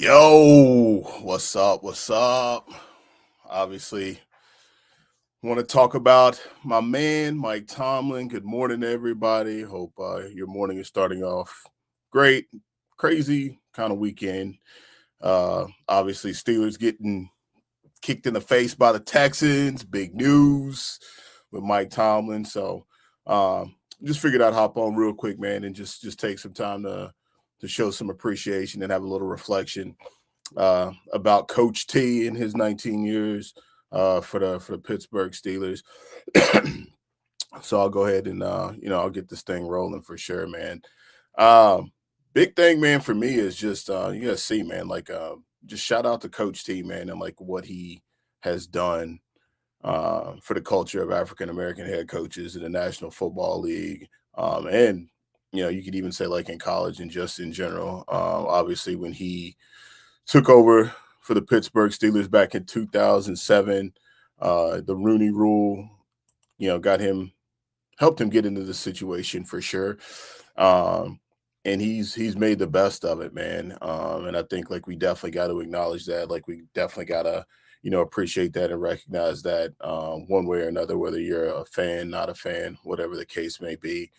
Yo, what's up? What's up? Obviously, want to talk about my man, Mike Tomlin. Good morning, everybody. Hope your morning is starting off great. Crazy kind of weekend. Obviously, Steelers getting kicked in the face by the Texans. Big news with Mike Tomlin. So, just figured I'd hop on real quick, man, and just take some time to show some appreciation and have a little reflection about Coach T in his 19 years for the Pittsburgh Steelers. So I'll go ahead and I'll get this thing rolling for sure, man. Um, Big thing, man, for me is just you gotta see, man, like just shout out to Coach T, man, and like what he has done for the culture of African American head coaches in the National Football League, and you could even say like in college and just in general. Obviously, when he took over for the Pittsburgh Steelers back in 2007. The Rooney Rule, got him helped him get into the situation for sure. Um, and he's made the best of it, man. And I think like we definitely got to acknowledge that. Like we definitely gotta appreciate that and recognize that one way or another, whether you're a fan, not a fan, whatever the case may be.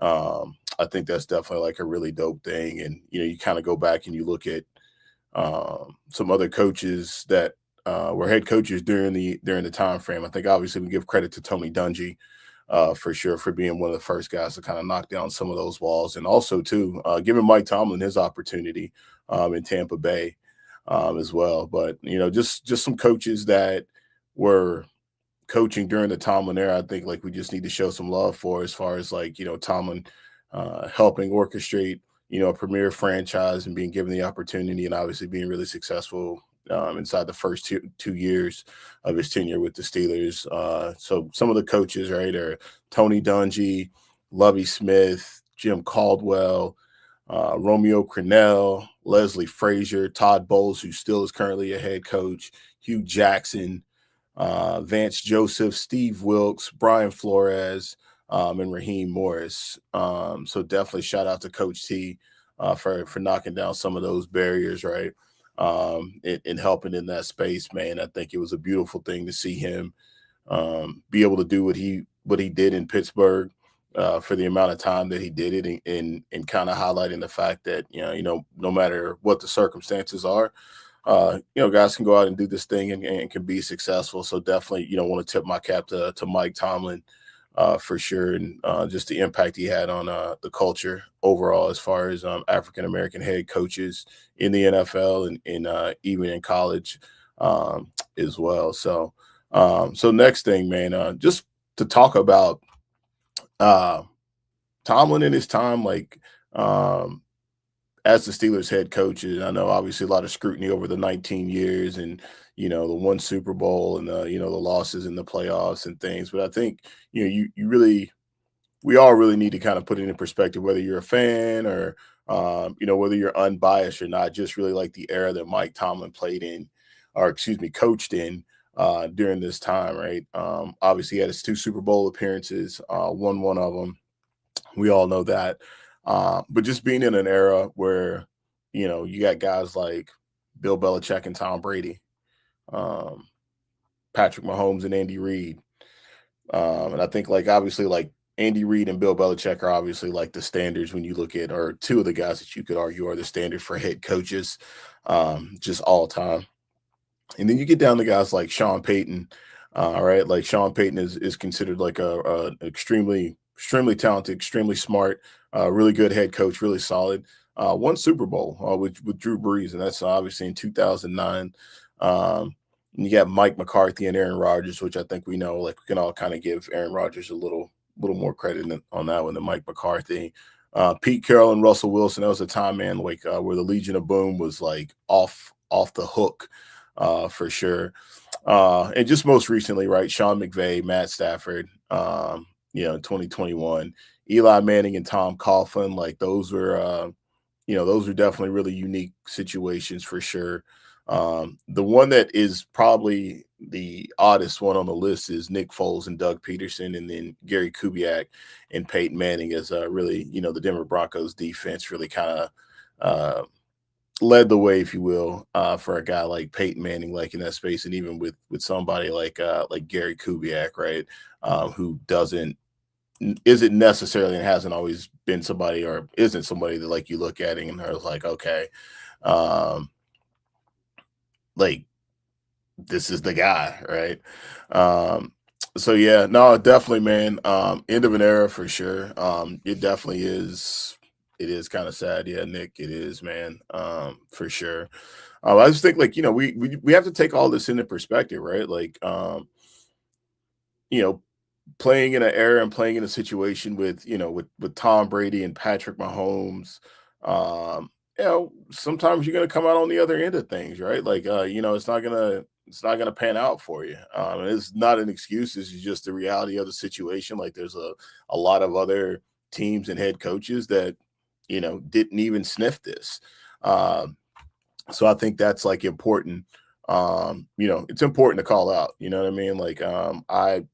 I think that's definitely like a really dope thing. And you kind of go back and you look at some other coaches that were head coaches during the time frame. I think obviously we give credit to Tony Dungy for sure for being one of the first guys to kind of knock down some of those walls, and also too giving Mike Tomlin his opportunity in Tampa Bay as well. But just some coaches that were coaching during the Tomlin era, I think like we just need to show some love for as far as like Tomlin helping orchestrate a premier franchise and being given the opportunity and obviously being really successful inside the first two years of his tenure with the Steelers. So some of the coaches, right, are Tony Dungy, Lovie Smith, Jim Caldwell, Romeo Crennel, Leslie Frazier, Todd Bowles, who still is currently a head coach, Hugh Jackson, Vance Joseph, Steve Wilkes, Brian Flores, and Raheem Morris. So definitely shout out to Coach T for knocking down some of those barriers, right? And helping in that space, man. I think it was a beautiful thing to see him be able to do what he did in Pittsburgh for the amount of time that he did it, and kind of highlighting the fact that no matter what the circumstances are, guys can go out and do this thing and can be successful. So definitely, want to tip my cap to Mike Tomlin for sure, and just the impact he had on the culture overall, as far as African American head coaches in the NFL and even in college as well. So next thing, man, just to talk about uh, Tomlin in his time, like as the Steelers head coach. I know obviously a lot of scrutiny over the 19 years and the one Super Bowl and the losses in the playoffs and things. But I think you really we all really need to kind of put it in perspective, whether you're a fan or whether you're unbiased or not. Just really like the era that Mike Tomlin played in, or excuse me, coached in during this time, right? Obviously, he had his two Super Bowl appearances, won one of them. We all know that. But just being in an era where, you got guys like Bill Belichick and Tom Brady, um, Patrick Mahomes and Andy Reid. And I think like obviously like Andy Reid and Bill Belichick are obviously like the standards when you look at, or two of the guys that you could argue are the standard for head coaches, just all time. And then you get down to guys like Sean Payton. All right, like Sean Payton is considered like a extremely talented, extremely smart, really good head coach, really solid. One Super Bowl with Drew Brees, and that's obviously in 2009. And you got Mike McCarthy and Aaron Rodgers, which I think we know. Like we can all kind of give Aaron Rodgers a little more credit on that one than Mike McCarthy. Pete Carroll and Russell Wilson. That was a time, man, like where the Legion of Boom was like off the hook for sure. And just most recently, right, Sean McVay, Matt Stafford, 2021, Eli Manning and Tom Coughlin, like those were definitely really unique situations for sure. The one that is probably the oddest one on the list is Nick Foles and Doug Peterson, and then Gary Kubiak and Peyton Manning as really, the Denver Broncos defense really kind of led the way, if you will, for a guy like Peyton Manning, like in that space, and even with somebody like Gary Kubiak, right, who isn't necessarily and hasn't always been somebody or isn't somebody that like you look at it and are like, okay, um, like this is the guy, right? Um, so yeah, no, definitely, man. End of an era for sure. It definitely is. It is kind of sad, yeah, Nick. It is, man, for sure. I just think, like, we have to take all this into perspective, right? Like, you know, playing in an era and playing in a situation with with Tom Brady and Patrick Mahomes, sometimes you're gonna come out on the other end of things, right? Like it's not gonna pan out for you. And it's not an excuse, it's just the reality of the situation. Like there's a lot of other teams and head coaches that didn't even sniff this. Um, so I think that's like important. It's important to call out, you know what I mean? Like I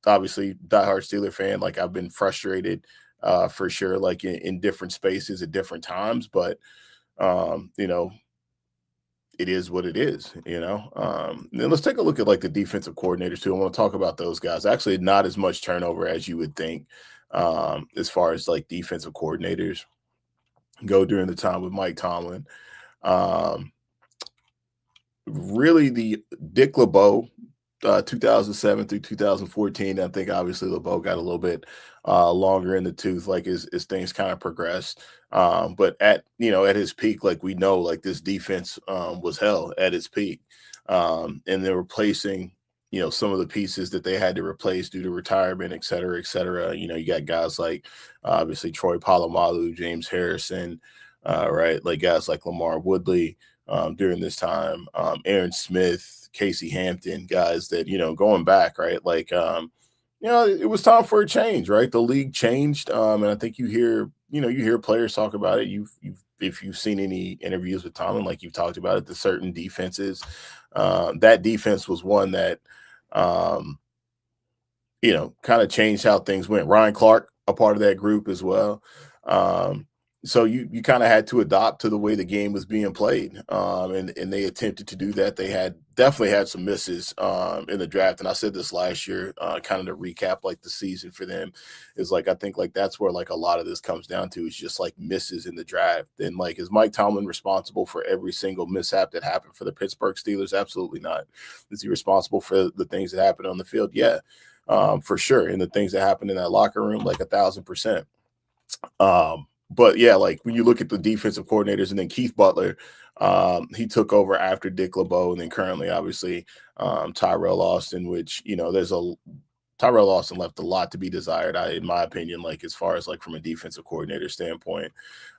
obviously diehard Steeler fan. Like I've been frustrated for sure, like in different spaces at different times, but um, you know, it is what it is, Then let's take a look at like the defensive coordinators too. I want to talk about those guys. Actually, not as much turnover as you would think, as far as like defensive coordinators go during the time with Mike Tomlin. Um, really the Dick LeBeau 2007 through 2014. I think obviously LeBeau got a little bit longer in the tooth, like as things kind of progressed. But at his peak, like we know, like this defense was hell at its peak, and they're replacing some of the pieces that they had to replace due to retirement, et cetera, et cetera. You got guys like obviously Troy Polamalu, James Harrison, right? Like guys like Lamar Woodley during this time, Aaron Smith, Casey Hampton, guys that, going back, right? Like, it was time for a change, right? The league changed. And I think you hear players talk about it. If you've seen any interviews with Tomlin, like you've talked about it, the certain defenses, that defense was one that, um, kind of changed how things went. Ryan Clark, a part of that group as well. Um, so you kind of had to adopt to the way the game was being played, and they attempted to do that. They definitely had some misses in the draft, and I said this last year, kind of to recap like the season for them is like I think like that's where like a lot of this comes down to is just like misses in the draft. And like is Mike Tomlin responsible for every single mishap that happened for the Pittsburgh Steelers? Absolutely not. Is he responsible for the things that happened on the field? Yeah, for sure. And the things that happened in that locker room, like 1,000%. But yeah, like when you look at the defensive coordinators and then Keith Butler, he took over after Dick LeBeau, and then currently, obviously, Tyrell Austin, which, Tyrell Austin left a lot to be desired, in my opinion, like as far as like from a defensive coordinator standpoint.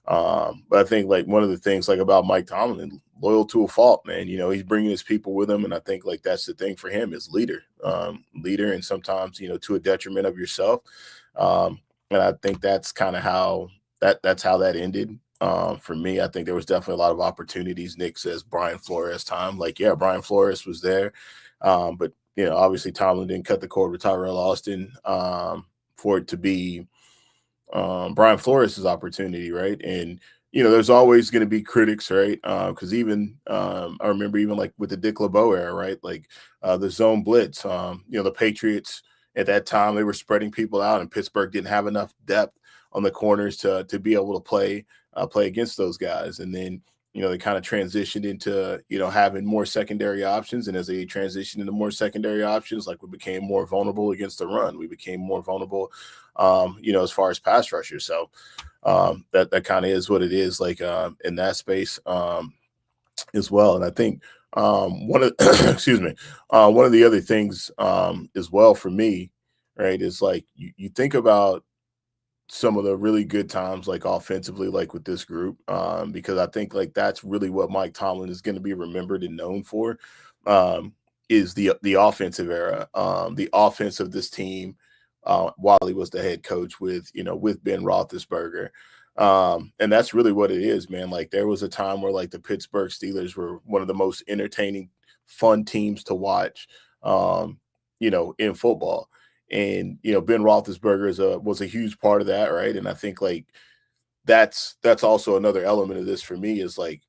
But I think like one of the things like about Mike Tomlin, loyal to a fault, man. He's bringing his people with him, and I think like that's the thing for him is leader, and sometimes to a detriment of yourself. And I think that's kind of how that's how that ended. For me, I think there was definitely a lot of opportunities. Nick says Brian Flores time, like yeah, Brian Flores was there, but obviously Tomlin didn't cut the cord with Tyrell Austin for it to be Brian Flores' opportunity, right? And there's always going to be critics, right? Because even I remember even like with the Dick LeBeau era, right? Like the zone blitz, the Patriots at that time they were spreading people out, and Pittsburgh didn't have enough depth on the corners to be able to play against those guys, and then they kind of transitioned into having more secondary options, and as they transitioned into more secondary options, like we became more vulnerable against the run, we became more vulnerable as far as pass rushers. So that kind of is what it is, like in that space as well. And I think one of excuse me, one of the other things as well for me, right, is like you think about some of the really good times, like offensively, like with this group, because I think like that's really what Mike Tomlin is going to be remembered and known for, is the offensive era, the offense of this team, while he was the head coach with Ben Roethlisberger, and that's really what it is, man. Like there was a time where like the Pittsburgh Steelers were one of the most entertaining, fun teams to watch, in football. And Ben Roethlisberger was a huge part of that, right? And I think like that's also another element of this for me is like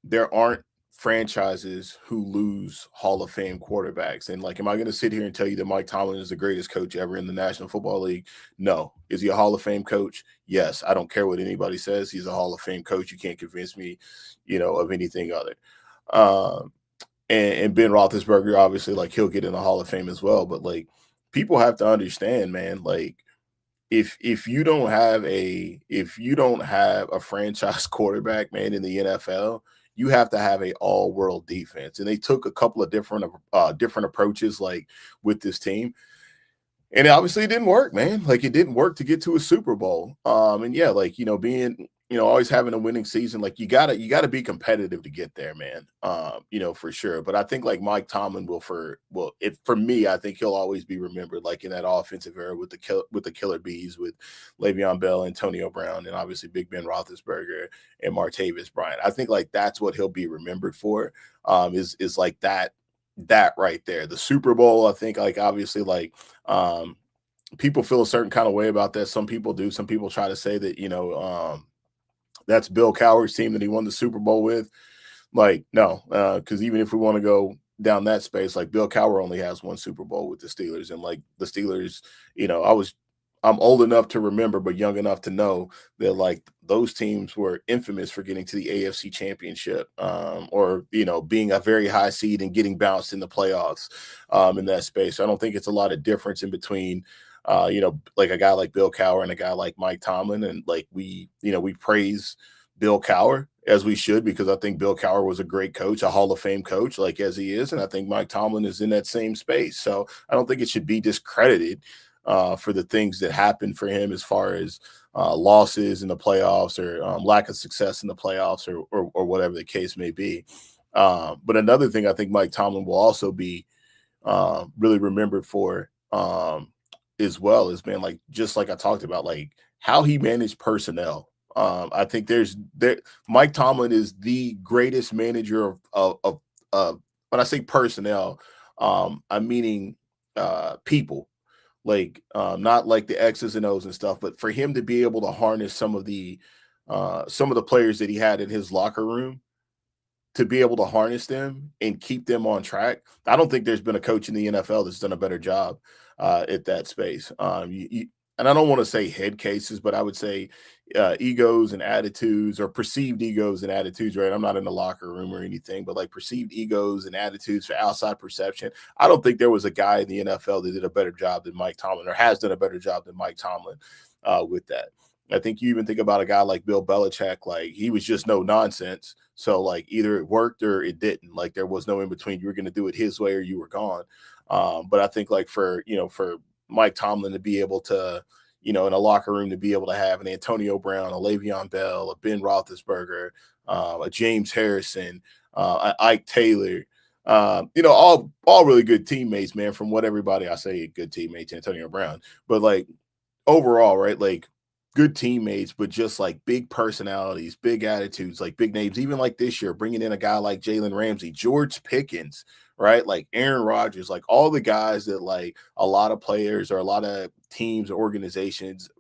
there aren't franchises who lose Hall of Fame quarterbacks. And like, am I going to sit here and tell you that Mike Tomlin is the greatest coach ever in the National Football League? No. Is he a Hall of Fame coach? Yes. I don't care what anybody says. He's a Hall of Fame coach. You can't convince me, of anything other. Um, and Ben Roethlisberger, obviously, like he'll get in the Hall of Fame as well. But like, people have to understand, man, like if you don't have a franchise quarterback, man, in the NFL, you have to have a all world defense. And they took a couple of different approaches, like with this team. And obviously it didn't work, man. Like it didn't work to get to a Super Bowl. And yeah, like, being, always having a winning season, like you gotta be competitive to get there, man. For sure. But I think like Mike Tomlin for me, I think he'll always be remembered like in that offensive era with the killer bees with Le'Veon Bell, Antonio Brown, and obviously Big Ben Roethlisberger and Martavis Bryant. I think like that's what he'll be remembered for. Is like that right there. The Super Bowl, I think, like obviously, like people feel a certain kind of way about that. Some people do. Some people try to say that, that's Bill Cowher's team that he won the Super Bowl with. Like, no, because even if we want to go down that space, like Bill Cowher only has one Super Bowl with the Steelers. And like the Steelers, I'm old enough to remember, but young enough to know that like those teams were infamous for getting to the AFC Championship, or being a very high seed and getting bounced in the playoffs, in that space. So I don't think it's a lot of difference in between, like a guy like Bill Cowher and a guy like Mike Tomlin, and like we praise Bill Cowher as we should, because I think Bill Cowher was a great coach, a Hall of Fame coach, like as he is, and I think Mike Tomlin is in that same space. So I don't think it should be discredited for the things that happened for him as far as losses in the playoffs, or lack of success in the playoffs, or whatever the case may be. But another thing I think Mike Tomlin will also be really remembered for, as well, has been like, just like I talked about, like how he managed personnel. I think Mike Tomlin is the greatest manager of when I say personnel, I'm meaning people, like not like the X's and O's and stuff, but for him to be able to harness some of the players that he had in his locker room, to be able to harness them and keep them on track. I don't think there's been a coach in the NFL that's done a better job at that space. And I don't want to say head cases, but I would say egos and attitudes, or perceived egos and attitudes, right? I'm not in the locker room or anything, but like perceived egos and attitudes for outside perception. I don't think there was a guy in the NFL that did a better job than Mike Tomlin, or has done a better job than Mike Tomlin with that. I think you even think about a guy like Bill Belichick, like he was just no nonsense. So like either it worked or it didn't. Like there was no in between. You were going to do it his way or you were gone. But I think like for Mike Tomlin to be able to, in a locker room, to be able to have an Antonio Brown, a Le'Veon Bell, a Ben Roethlisberger, a James Harrison, a Ike Taylor, all really good teammates, man. From what everybody, I say good teammates, Antonio Brown, but like overall, right? Like good teammates, but just like big personalities, big attitudes, like big names. Even like this year, bringing in a guy like Jalen Ramsey, George Pickens, right? Like Aaron Rodgers, like all the guys that like a lot of players or a lot of teams or organizations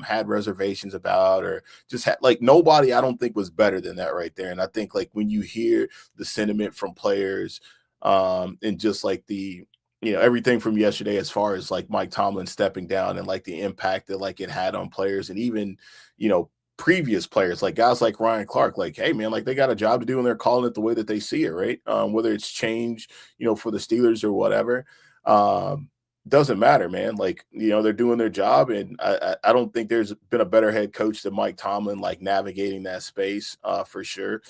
had reservations about, or just had like nobody, I don't think was better than that right there. And I think like when you hear the sentiment from players, and just like the, everything from yesterday, as far as like Mike Tomlin stepping down and like the impact that like it had on players, and even, previous players, like guys like Ryan Clark, like, hey man, like they got a job to do and they're calling it the way that they see it, right? Whether it's change, for the Steelers or whatever, doesn't matter, man. Like, they're doing their job. And I don't think there's been a better head coach than Mike Tomlin, like navigating that space, for sure.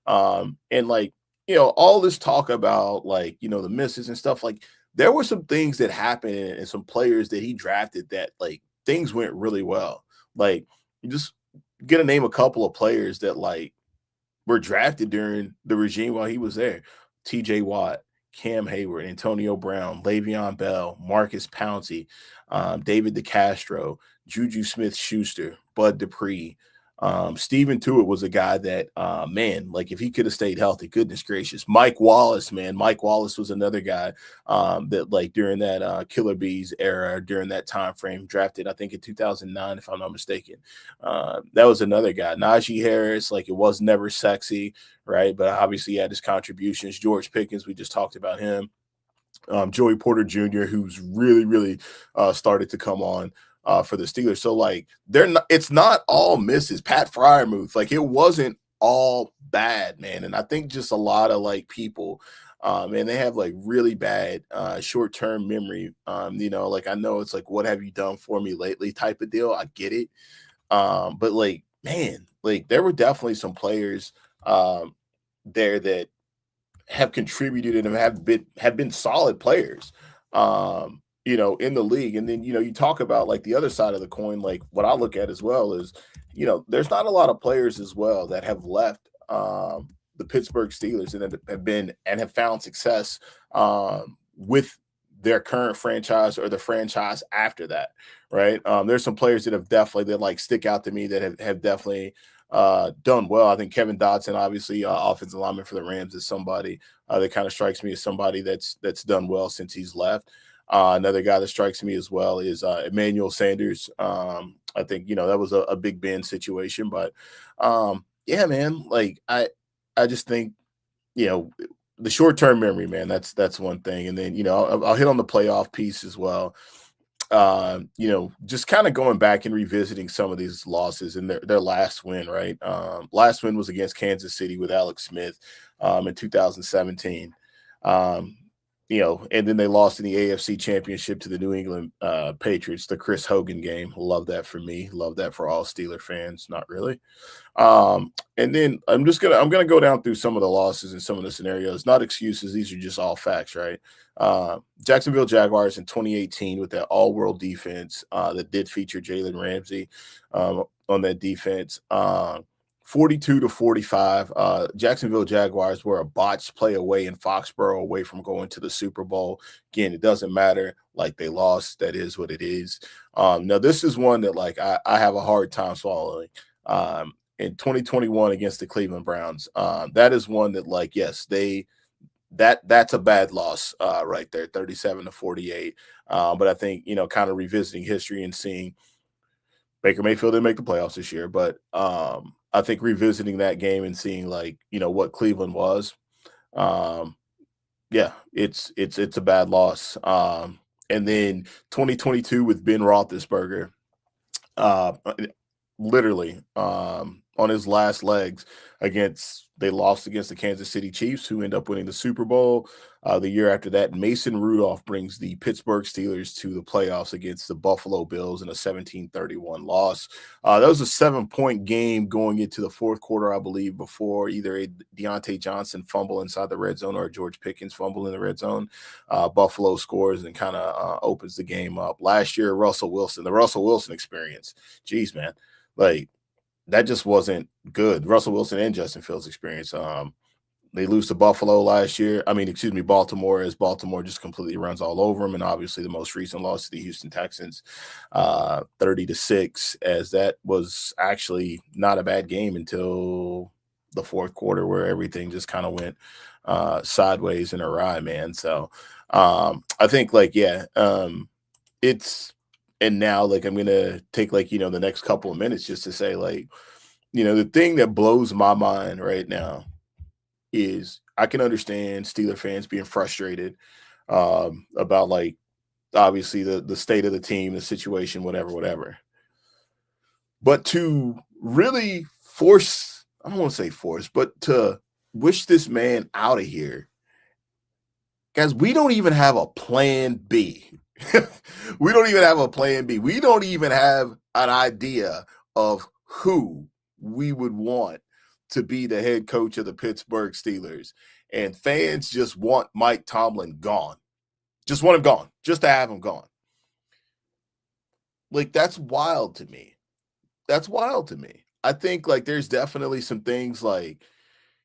And like, all this talk about like, the misses and stuff, like there were some things that happened and some players that he drafted that like things went really well. Like you just get to name a couple of players that like were drafted during the regime while he was there. TJ Watt, Cam Hayward, Antonio Brown, Le'Veon Bell, Marcus Pouncey, David DeCastro, Juju Smith-Schuster, Bud Dupree, Steven Tuitt was a guy that, man, like if he could have stayed healthy, goodness gracious. Mike Wallace, man. Mike Wallace was another guy that like during that Killer Bees era, during that time frame, drafted, I think in 2009, if I'm not mistaken. That was another guy. Najee Harris, like it was never sexy, right? But obviously he had his contributions. George Pickens, we just talked about him. Joey Porter Jr., who's really started to come on for the Steelers. So like they're not, it's not all misses. Pat Fryermuth, like it wasn't all bad, man. And I think just a lot of like people, and they have like really bad short-term memory. Like I know it's like, what have you done for me lately type of deal. I get it. But like, man, like there were definitely some players there that have contributed and have been solid players, in the league. And then, you talk about like the other side of the coin, like what I look at as well is, there's not a lot of players as well that have left the Pittsburgh Steelers and that have been and have found success with their current franchise or the franchise after that, right? There's some players that have definitely that like stick out to me that have definitely done well. I think Kevin Dotson, obviously, offensive lineman for the Rams, is somebody that kind of strikes me as somebody that's done well since he's left. Another guy that strikes me as well is Emmanuel Sanders. I think that was a Big Ben situation, but yeah, man, like I just think the short term memory, man. That's one thing, and then I'll hit on the playoff piece as well. Just kind of going back and revisiting some of these losses and their last win, right? Last win was against Kansas City with Alex Smith in 2017. And then they lost in the AFC Championship to the New England Patriots, the Chris Hogan game. Love that for me. Love that for all Steeler fans. Not really. And then I'm gonna go down through some of the losses and some of the scenarios. Not excuses. These are just all facts, right? Jacksonville Jaguars in 2018 with that all-world defense that did feature Jalen Ramsey on that defense. 42-45. Jacksonville Jaguars were a botched play away in Foxborough away from going to the Super Bowl. Again, it doesn't matter. Like they lost. That is what it is. Now, this is one that like I have a hard time swallowing. In 2021 against the Cleveland Browns, that is one that like, yes, that's a bad loss right there, 37-48. But I think, kind of revisiting history and seeing Baker Mayfield didn't make the playoffs this year, but I think revisiting that game and seeing like, what Cleveland was, yeah, it's a bad loss. And then 2022 with Ben Roethlisberger, literally on his last legs they lost against the Kansas City Chiefs, who end up winning the Super Bowl. The year after that, Mason Rudolph brings the Pittsburgh Steelers to the playoffs against the Buffalo Bills in a 17-31 loss. That was a 7-point game going into the fourth quarter, I believe, before either a Deontay Johnson fumble inside the red zone or a George Pickens fumble in the red zone. Buffalo scores and kind of opens the game up. Last year, the Russell Wilson experience. Jeez, man. Like, that just wasn't good. Russell Wilson and Justin Fields' experience. They lose to Buffalo last year. Baltimore, as Baltimore just completely runs all over them. And obviously the most recent loss to the Houston Texans, 30-6, as that was actually not a bad game until the fourth quarter where everything just kind of went sideways and awry, man. So I think like, yeah, and now, like, I'm going to take, like, the next couple of minutes just to say, like, the thing that blows my mind right now is I can understand Steeler fans being frustrated about, like, obviously the state of the team, the situation, whatever. But to really force, I don't want to say force, but to wish this man out of here, guys, we don't even have a plan B. We don't even have a plan B. We don't even have an idea of who we would want to be the head coach of the Pittsburgh Steelers. And fans just want Mike Tomlin gone. Just want him gone. Just to have him gone. Like, that's wild to me. That's wild to me. I think, like, there's definitely some things, like,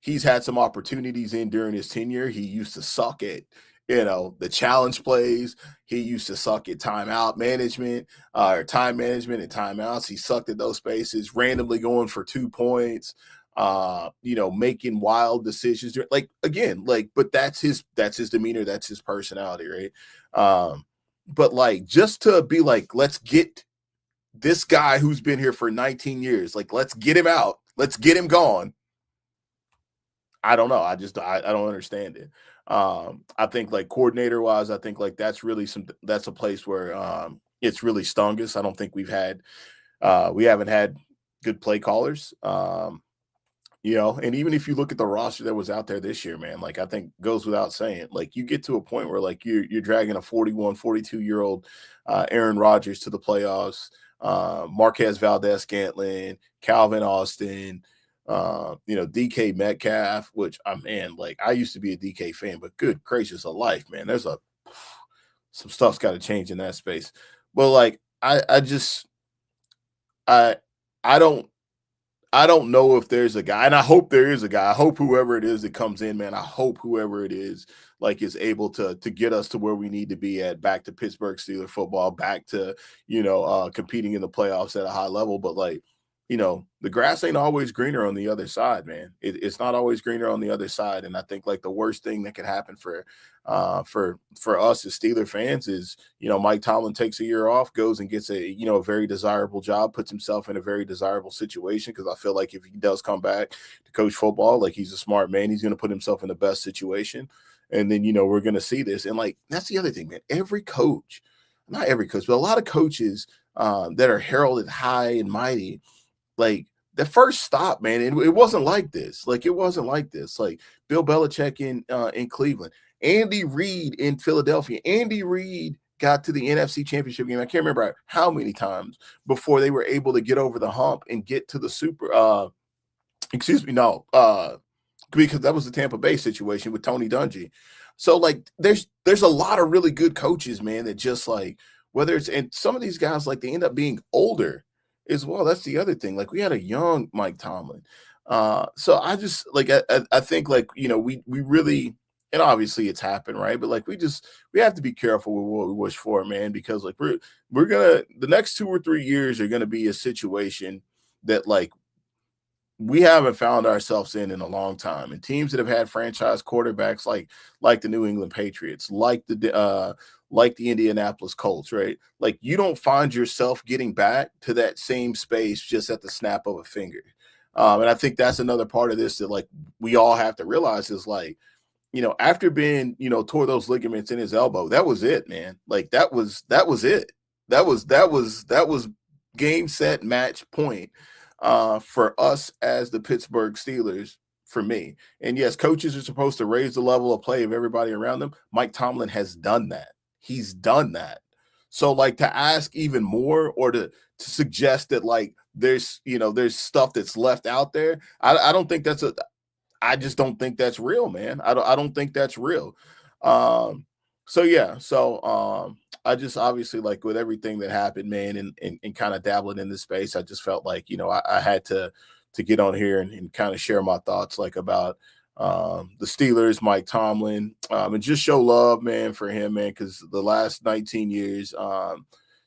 he's had some opportunities in during his tenure. He used to suck at the challenge plays. He used to suck at timeout management, or time management and timeouts. He sucked at those spaces, randomly going for 2 points, making wild decisions. Like, again, like, but that's his demeanor, that's his personality, right? But like, just to be like, let's get this guy who's been here for 19 years, like, let's get him out, let's get him gone. I don't know. I don't understand it. I think, like, coordinator wise, I think like that's a place where it's really stung us. I don't think we haven't had good play callers. And even if you look at the roster that was out there this year, man, like, I think goes without saying, like, you get to a point where, like, you're dragging a 41, 42-year-old Aaron Rodgers to the playoffs, Marquez Valdez-Scantling, Calvin Austin, DK Metcalf, which I used to be a DK fan, but good gracious of life, man, some stuff's got to change in that space. But like, I just I don't know if there's a guy, and I hope there is a guy. I hope whoever it is that comes in, man, I hope whoever it is, like, is able to get us to where we need to be at, back to Pittsburgh Steelers football, back to, competing in the playoffs at a high level. But like, the grass ain't always greener on the other side, man. It's not always greener on the other side. And I think, like, the worst thing that could happen for us as Steeler fans is, Mike Tomlin takes a year off, goes and gets a very desirable job, puts himself in a very desirable situation. Because I feel like if he does come back to coach football, like, he's a smart man, he's going to put himself in the best situation. And then, we're going to see this. And like, that's the other thing, man. Not every coach, but a lot of coaches that are heralded high and mighty, like, the first stop, man, it wasn't like this. Like, it wasn't like this. Like, Bill Belichick in Cleveland, Andy Reid in Philadelphia. Andy Reid got to the NFC Championship game, I can't remember how many times, before they were able to get over the hump and get to the because that was the Tampa Bay situation with Tony Dungy. So like, there's a lot of really good coaches, man, that just, like, whether it's, and some of these guys, like, they end up being older as well. That's the other thing. Like, we had a young Mike Tomlin. So I just, like, I think, like, we really, and obviously it's happened, right? But like, we have to be careful with what we wish for, man, because like, the next 2 or 3 years are gonna be a situation that, like, we haven't found ourselves in a long time. And teams that have had franchise quarterbacks, like the New England Patriots, like the Indianapolis Colts, right? Like, you don't find yourself getting back to that same space just at the snap of a finger. And I think that's another part of this that, like, we all have to realize is, like, after being, tore those ligaments in his elbow, that was it, man. Like, that was it. That was game, set, match, point for us as the Pittsburgh Steelers, for me. And yes, coaches are supposed to raise the level of play of everybody around them. Mike Tomlin has done that. He's done that. So, like, to ask even more, or to suggest that, like, there's stuff that's left out there, I don't think I just don't think that's real, man. I don't think that's real. So yeah, I just, obviously, like, with everything that happened, man, and kind of dabbling in this space, I just felt like, I had to get on here and kind of share my thoughts, like, about the Steelers, Mike Tomlin, and just show love, man, for him, man, because the last 19 years,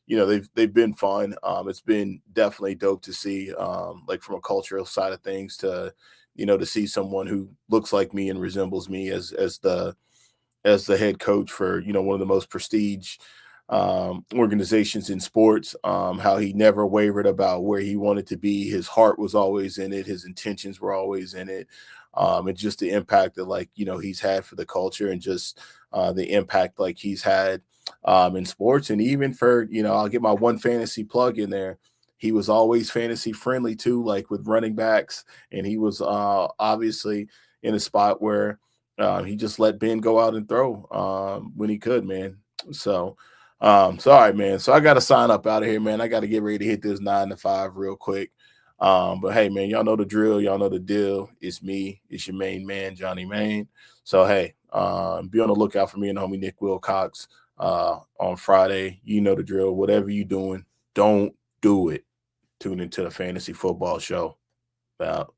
they've been fun. It's been definitely dope to see, like, from a cultural side of things, to see someone who looks like me and resembles me as the head coach for one of the most prestige organizations in sports. How he never wavered about where he wanted to be. His heart was always in it. His intentions were always in it. And just the impact that, like, he's had for the culture, and just the impact, like, he's had in sports. And even for, I'll get my one fantasy plug in there. He was always fantasy friendly too, like with running backs. And he was obviously in a spot where he just let Ben go out and throw when he could, man. So, all right, man. So I got to sign up out of here, man. I got to get ready to hit this 9 to 5 real quick. But hey, man, y'all know the drill. Y'all know the deal. It's me. It's your main man, Johnny Main. So, hey, be on the lookout for me and the homie Nick Wilcox on Friday. You know the drill. Whatever you doing, don't do it. Tune into the Fantasy Football Show. Out.